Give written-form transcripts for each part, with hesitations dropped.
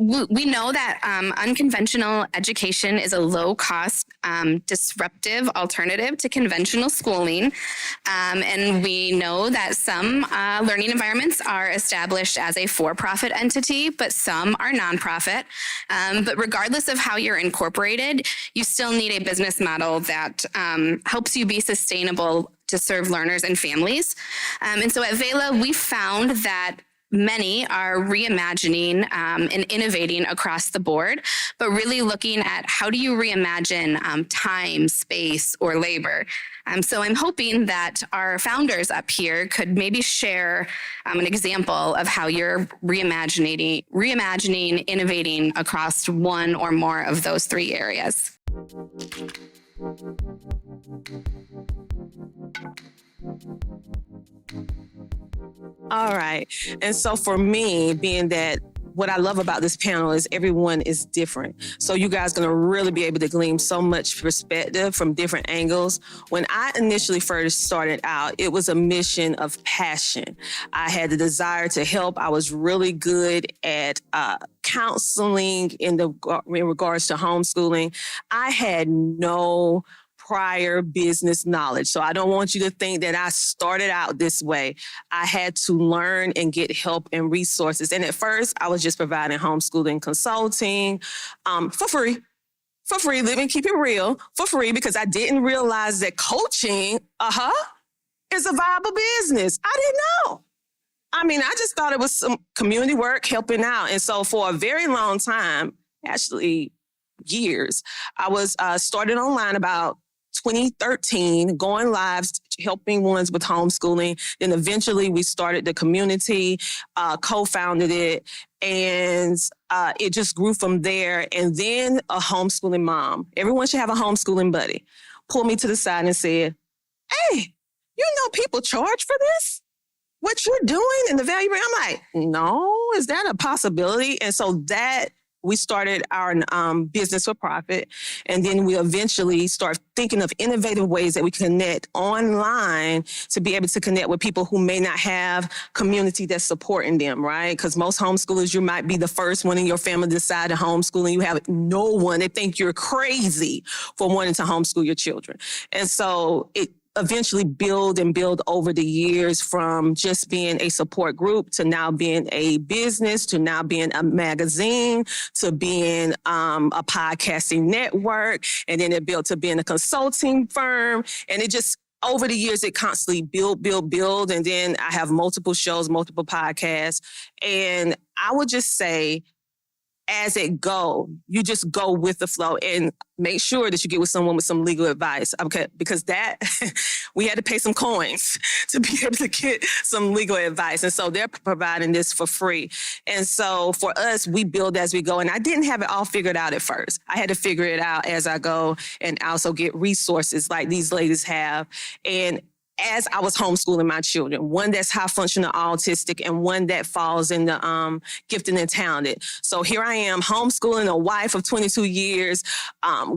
we know that unconventional education is a low-cost, disruptive alternative to conventional schooling. And we know that some learning environments are established as a for-profit entity, but some are nonprofit. But regardless of how you're incorporated, you still need a business model that helps you be sustainable to serve learners and families. And so at Vela, we found that many are reimagining and innovating across the board, but really looking at how do you reimagine time, space, or labor. So I'm hoping that our founders up here could maybe share an example of how you're reimagining, innovating across one or more of those three areas. All right. And so for me, being that what I love about this panel is everyone is different. So you guys are going to really be able to glean so much perspective from different angles. When I initially first started out, it was a mission of passion. I had the desire to help. I was really good at counseling in regards to homeschooling. I had no prior business knowledge. So I don't want you to think that I started out this way. I had to learn and get help and resources. And at first, I was just providing homeschooling consulting for free. For free, let me keep it real, for free, because I didn't realize that coaching, is a viable business. I didn't know. I mean, I just thought it was some community work helping out. And so for a very long time, actually years, I was started online about 2013, going live, helping ones with homeschooling. Then eventually we started the community, co-founded it, and it just grew from there. And then a homeschooling mom, everyone should have a homeschooling buddy, pulled me to the side and said, hey, you know people charge for this? What you're doing and the value? I'm like, no, is that a possibility? And so that we started our business for profit, and then we eventually start thinking of innovative ways that we connect online to be able to connect with people who may not have community that's supporting them, right? Because most homeschoolers, you might be the first one in your family to decide to homeschool, and you have no one. They think you're crazy for wanting to homeschool your children. And so it eventually build over the years from just being a support group to now being a business, to now being a magazine, to being a podcasting network. And then it built to being a consulting firm. And it just, over the years, it constantly build. And then I have multiple shows, multiple podcasts. And I would just say, as it go, you just go with the flow and make sure that you get with someone with some legal advice. Okay, because that we had to pay some coins to be able to get some legal advice. And so they're providing this for free. And so for us, we build as we go. And I didn't have it all figured out at first. I had to figure it out as I go and also get resources like these ladies have. And as I was homeschooling my children, one that's high functional autistic and one that falls in the gifted and talented. So here I am homeschooling a wife of 22 years,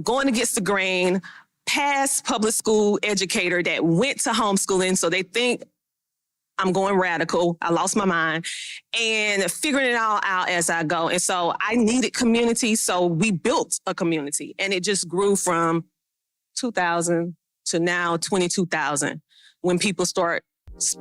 going against the grain, past public school educator that went to homeschooling. So they think I'm going radical. I lost my mind, and figuring it all out as I go. And so I needed community. So we built a community, and it just grew from 2,000 to now 22,000. When people start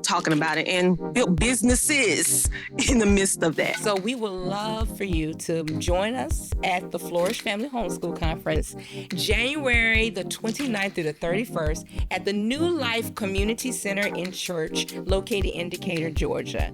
talking about it, and build businesses in the midst of that. So we would love for you to join us at the Flourish Family Homeschool Conference, January the 29th through the 31st at the New Life Community Center in Church, located in Decatur, Georgia.